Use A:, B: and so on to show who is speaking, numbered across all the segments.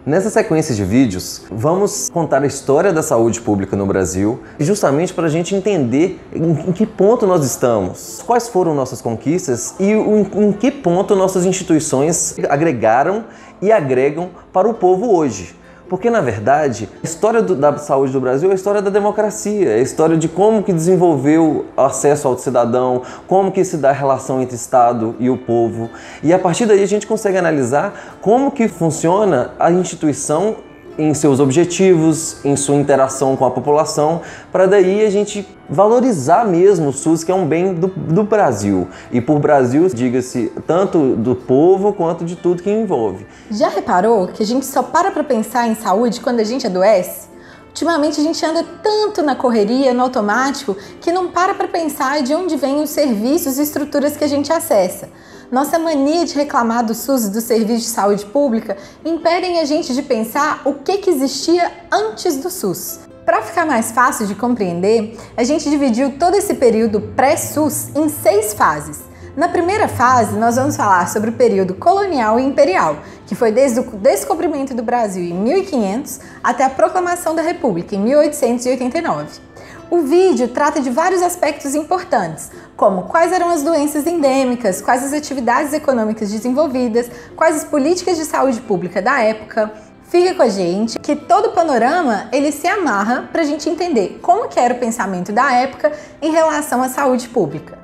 A: Nessa sequência de vídeos, vamos contar a história da saúde pública no Brasil, justamente para a gente entender em que ponto nós estamos, quais foram nossas conquistas e em que ponto nossas instituições agregaram e agregam para o povo hoje. Porque, na verdade, a história da saúde do Brasil é a história da democracia, é a história de como que desenvolveu o acesso ao cidadão, como que se dá a relação entre Estado e o povo. E a partir daí a gente consegue analisar como que funciona a instituição em seus objetivos, em sua interação com a população, para daí a gente valorizar mesmo o SUS, que é um bem do Brasil. E por Brasil, diga-se, tanto do povo quanto de tudo que envolve.
B: Já reparou que a gente só para pensar em saúde quando a gente adoece? Ultimamente a gente anda tanto na correria, no automático, que não para pensar de onde vêm os serviços e estruturas que a gente acessa. Nossa mania de reclamar do SUS e do serviço de saúde pública impedem a gente de pensar o que existia antes do SUS. Para ficar mais fácil de compreender, a gente dividiu todo esse período pré-SUS em 6 fases. Na primeira fase, nós vamos falar sobre o período colonial e imperial, que foi desde o descobrimento do Brasil em 1500 até a proclamação da República em 1889. O vídeo trata de vários aspectos importantes, como quais eram as doenças endêmicas, quais as atividades econômicas desenvolvidas, quais as políticas de saúde pública da época. Fica com a gente que todo o panorama ele se amarra para a gente entender como que era o pensamento da época em relação à saúde pública.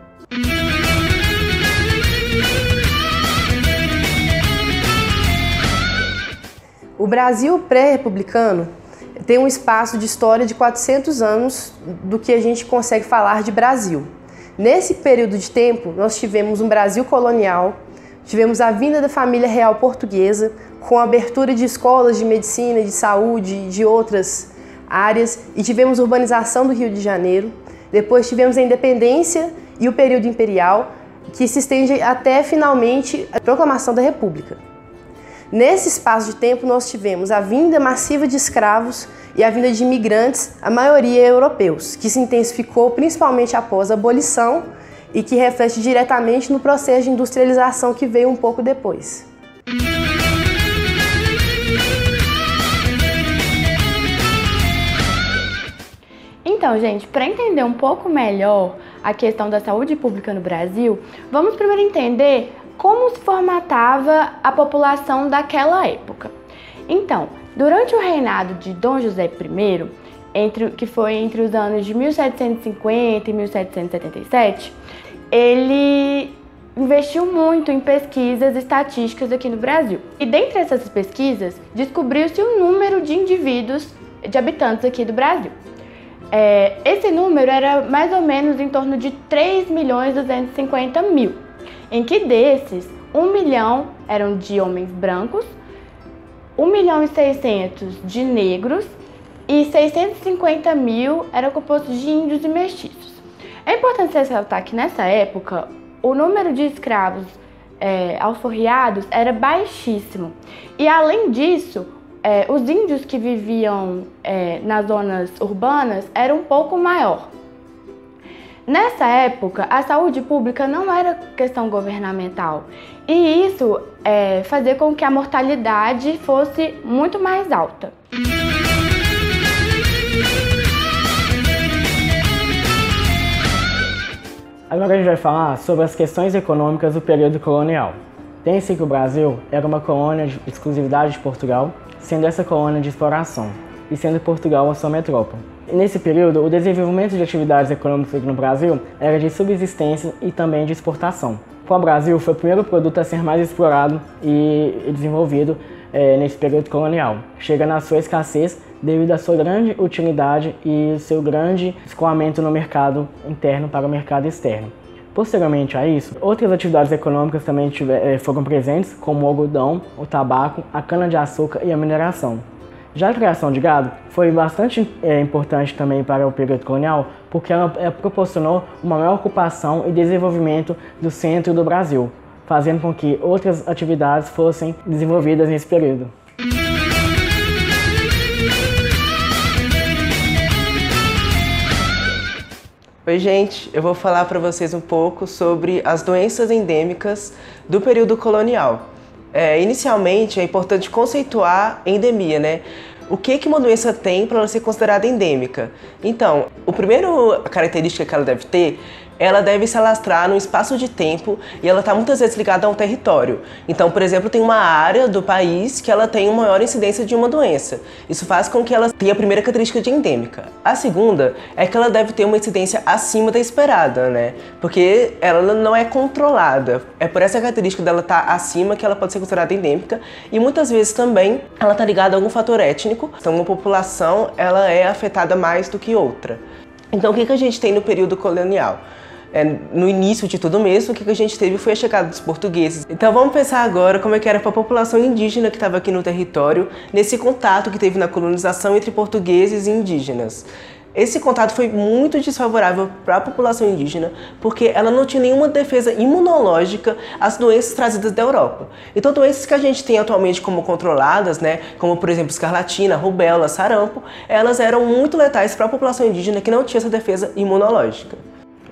C: O Brasil pré-republicano tem um espaço de história de 400 anos do que a gente consegue falar de Brasil. Nesse período de tempo, nós tivemos um Brasil colonial, tivemos a vinda da família real portuguesa, com a abertura de escolas de medicina, de saúde, de outras áreas, e tivemos a urbanização do Rio de Janeiro. Depois tivemos a independência e o período imperial, que se estende até, finalmente, a proclamação da República. Nesse espaço de tempo, nós tivemos a vinda massiva de escravos e a vinda de imigrantes, a maioria europeus, que se intensificou principalmente após a abolição e que reflete diretamente no processo de industrialização que veio um pouco depois.
D: Então, gente, para entender um pouco melhor a questão da saúde pública no Brasil, vamos primeiro entender como se formatava a população daquela época. Então, durante o reinado de Dom José I, que foi entre os anos de 1750 e 1777, ele investiu muito em pesquisas estatísticas aqui no Brasil. E dentre essas pesquisas, descobriu-se o número de indivíduos, de habitantes aqui do Brasil. Esse número era mais ou menos em torno de 3.250.000, em que desses, 1 milhão eram de homens brancos, 1.600.000 de negros e 650.000 eram compostos de índios e mestiços. É importante ressaltar que nessa época, o número de escravos alforriados era baixíssimo. E além disso, os índios que viviam nas zonas urbanas eram um pouco maior. Nessa época, a saúde pública não era questão governamental e isso fazia com que a mortalidade fosse muito mais alta.
E: Agora a gente vai falar sobre as questões econômicas do período colonial. Tem-se que o Brasil era uma colônia de exclusividade de Portugal, sendo essa colônia de exploração, e sendo Portugal a sua metrópole. E nesse período, o desenvolvimento de atividades econômicas aqui no Brasil era de subsistência e também de exportação. O Brasil foi o primeiro produto a ser mais explorado e desenvolvido nesse período colonial, chegando à sua escassez devido à sua grande utilidade e seu grande escoamento no mercado interno para o mercado externo. Posteriormente a isso, outras atividades econômicas também foram presentes, como o algodão, o tabaco, a cana-de-açúcar e a mineração. Já a criação de gado foi bastante importante também para o período colonial, porque ela proporcionou uma maior ocupação e desenvolvimento do centro do Brasil, fazendo com que outras atividades fossem desenvolvidas nesse período.
F: Oi gente, eu vou falar para vocês um pouco sobre as doenças endêmicas do período colonial. Inicialmente, é importante conceituar endemia, né? O que uma doença tem para ela ser considerada endêmica? Então, a primeira característica que ela deve ter, ela deve se alastrar num espaço de tempo e ela está muitas vezes ligada a um território. Então, por exemplo, tem uma área do país que ela tem uma maior incidência de uma doença. Isso faz com que ela tenha a primeira característica de endêmica. A segunda é que ela deve ter uma incidência acima da esperada, né? Porque ela não é controlada. É por essa característica dela estar acima que ela pode ser considerada endêmica e muitas vezes também ela está ligada a algum fator étnico. Então, uma população ela é afetada mais do que outra. Então, o que a gente tem no período colonial? No início de tudo mesmo, o que a gente teve foi a chegada dos portugueses. Então vamos pensar agora como é que era para a população indígena que estava aqui no território, nesse contato que teve na colonização entre portugueses e indígenas. Esse contato foi muito desfavorável para a população indígena, porque ela não tinha nenhuma defesa imunológica às doenças trazidas da Europa. Então, doenças que a gente tem atualmente como controladas, né, como por exemplo escarlatina, rubéola, sarampo, elas eram muito letais para a população indígena que não tinha essa defesa imunológica.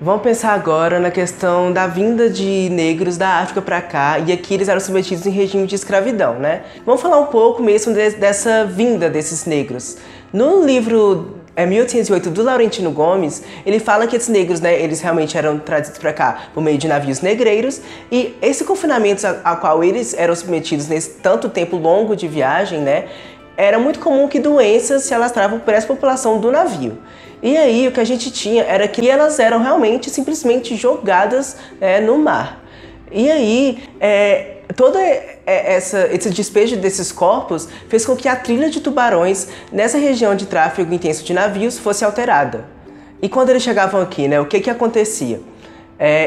F: Vamos pensar agora na questão da vinda de negros da África para cá, e aqui eles eram submetidos em regime de escravidão, né? Vamos falar um pouco mesmo dessa vinda desses negros. No livro 1808 do Laurentino Gomes, ele fala que esses negros, né, eles realmente eram trazidos para cá por meio de navios negreiros, e esse confinamento ao qual eles eram submetidos nesse tanto tempo longo de viagem, né, era muito comum que doenças se alastravam por essa população do navio. E aí o que a gente tinha era que elas eram realmente simplesmente jogadas no mar. E aí todo esse despejo desses corpos fez com que a trilha de tubarões nessa região de tráfego intenso de navios fosse alterada. E quando eles chegavam aqui, né, o que acontecia?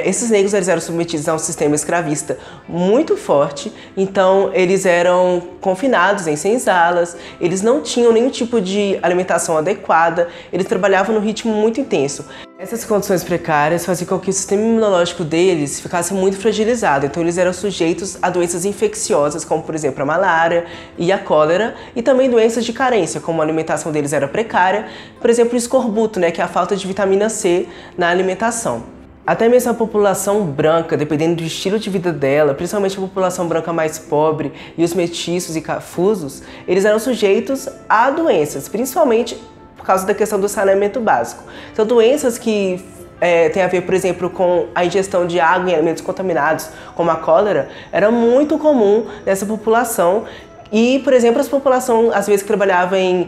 F: Esses negros eles eram submetidos a um sistema escravista muito forte, então eles eram confinados em senzalas, eles não tinham nenhum tipo de alimentação adequada, eles trabalhavam num ritmo muito intenso. Essas condições precárias faziam com que o sistema imunológico deles ficasse muito fragilizado, então eles eram sujeitos a doenças infecciosas, como por exemplo a malária e a cólera, e também doenças de carência, como a alimentação deles era precária, por exemplo o escorbuto, né, que é a falta de vitamina C na alimentação. Até mesmo a população branca, dependendo do estilo de vida dela, principalmente a população branca mais pobre e os mestiços e cafusos, eles eram sujeitos a doenças, principalmente por causa da questão do saneamento básico. Então, doenças que têm a ver, por exemplo, com a ingestão de água em alimentos contaminados, como a cólera, era muito comum nessa população. E, por exemplo, as populações, às vezes, que trabalhava em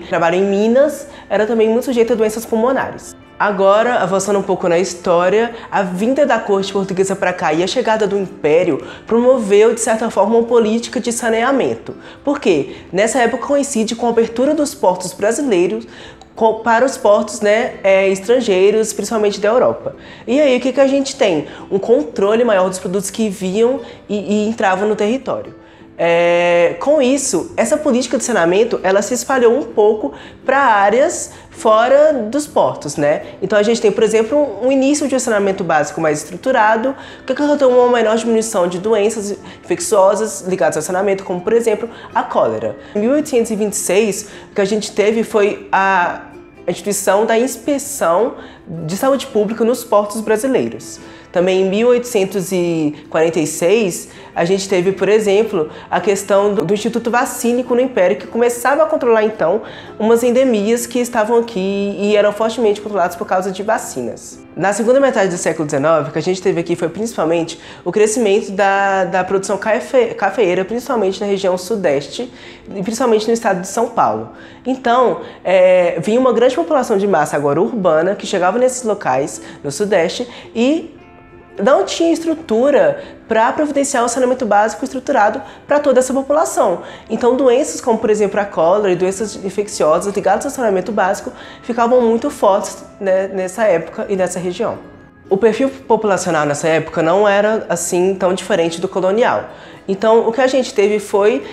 F: Minas, era também muito sujeita a doenças pulmonares. Agora, avançando um pouco na história, a vinda da corte portuguesa para cá e a chegada do Império promoveu, de certa forma, uma política de saneamento. Por quê? Nessa época coincide com a abertura dos portos brasileiros para os portos, né, estrangeiros, principalmente da Europa. E aí o que a gente tem? Um controle maior dos produtos que vinham e entravam no território. Com isso, essa política de saneamento ela se espalhou um pouco para áreas fora dos portos, né? Então a gente tem, por exemplo, um início de um saneamento básico mais estruturado, que causou uma menor diminuição de doenças infecciosas ligadas ao saneamento, como por exemplo a cólera. Em 1826, o que a gente teve foi a instituição da inspeção de saúde pública nos portos brasileiros. Também em 1846, a gente teve, por exemplo, a questão do Instituto Vacínico no Império, que começava a controlar, então, umas endemias que estavam aqui e eram fortemente controladas por causa de vacinas. Na segunda metade do século XIX, o que a gente teve aqui foi principalmente o crescimento da produção cafeeira, principalmente na região sudeste, e principalmente no estado de São Paulo. Então, vinha uma grande população de massa agora urbana, que chegava nesses locais, no sudeste, e não tinha estrutura para providenciar um saneamento básico estruturado para toda essa população. Então, doenças como, por exemplo, a cólera e doenças infecciosas ligadas ao saneamento básico ficavam muito fortes, né, nessa época e nessa região. O perfil populacional nessa época não era assim tão diferente do colonial. Então, o que a gente teve foi,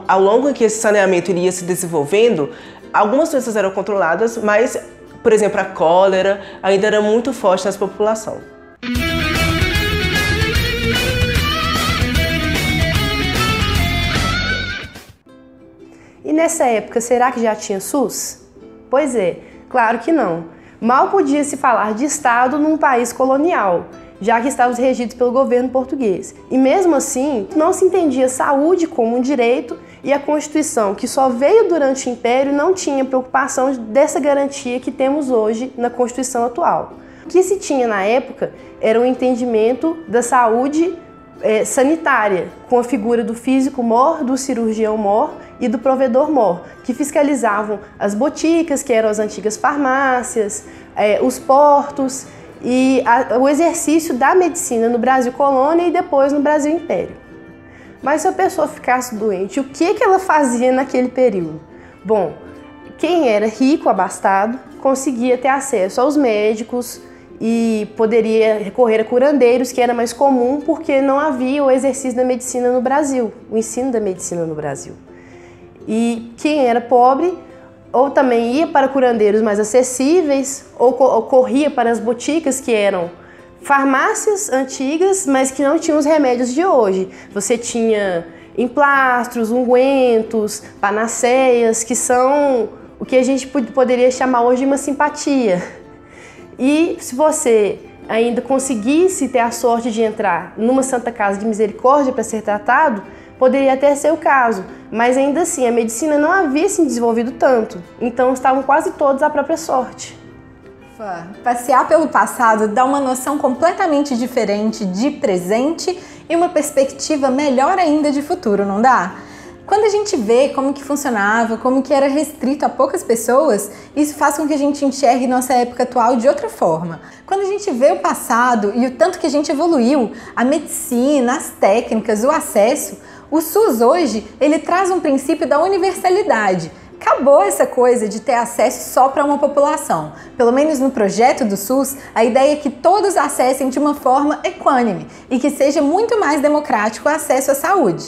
F: ao longo que esse saneamento iria se desenvolvendo, algumas doenças eram controladas, mas, por exemplo, a cólera ainda era muito forte nessa população.
C: E nessa época, será que já tinha SUS? Pois é, claro que não. Mal podia se falar de Estado num país colonial. já que estávamos regidos pelo governo português. E mesmo assim, não se entendia saúde como um direito e a Constituição, que só veio durante o Império, não tinha preocupação dessa garantia que temos hoje na Constituição atual. O que se tinha na época era o entendimento da saúde sanitária, com a figura do físico-mor, do cirurgião-mor e do provedor-mor, que fiscalizavam as boticas, que eram as antigas farmácias, os portos e o exercício da medicina no Brasil colônia e depois no Brasil Império. Mas se a pessoa ficasse doente, o que ela fazia naquele período? Bom, quem era rico, abastado, conseguia ter acesso aos médicos e poderia recorrer a curandeiros, que era mais comum porque não havia o exercício da medicina no Brasil, o ensino da medicina no Brasil. E quem era pobre ou também ia para curandeiros mais acessíveis ou corria para as boticas, que eram farmácias antigas, mas que não tinham os remédios de hoje. Você tinha emplastros, ungüentos, panaceias, que são o que a gente poderia chamar hoje de uma simpatia. E se você ainda conseguisse ter a sorte de entrar numa Santa Casa de Misericórdia para ser tratado, poderia até ser o caso, mas ainda assim a medicina não havia se desenvolvido tanto, então estavam quase todos à própria sorte.
B: Passear pelo passado dá uma noção completamente diferente de presente e uma perspectiva melhor ainda de futuro, não dá? Quando a gente vê como que funcionava, como que era restrito a poucas pessoas, isso faz com que a gente enxergue nossa época atual de outra forma. Quando a gente vê o passado e o tanto que a gente evoluiu, a medicina, as técnicas, o acesso, o SUS hoje, ele traz um princípio da universalidade. Acabou essa coisa de ter acesso só para uma população. Pelo menos no projeto do SUS, a ideia é que todos acessem de uma forma equânime e que seja muito mais democrático o acesso à saúde.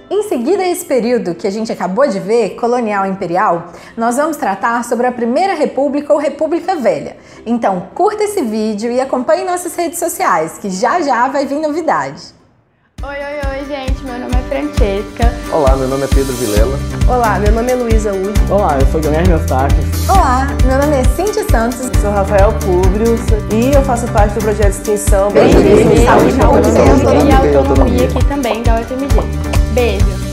B: Em seguida a esse período que a gente acabou de ver, colonial e imperial, nós vamos tratar sobre a Primeira República ou República Velha. Então curta esse vídeo e acompanhe nossas redes sociais, que já já vai vir novidade.
D: Oi, gente, meu nome é Francesca.
A: Olá, meu nome é Pedro Vilela.
C: Olá, meu nome é Luísa Udi.
E: Olá, eu sou Guilherme Eustáquio.
B: Olá, meu nome é Cíntia Santos.
F: Sou Rafael Públio e eu faço parte do projeto de extensão
B: Saúde,
D: e autonomia aqui também da UFMG. Beijo!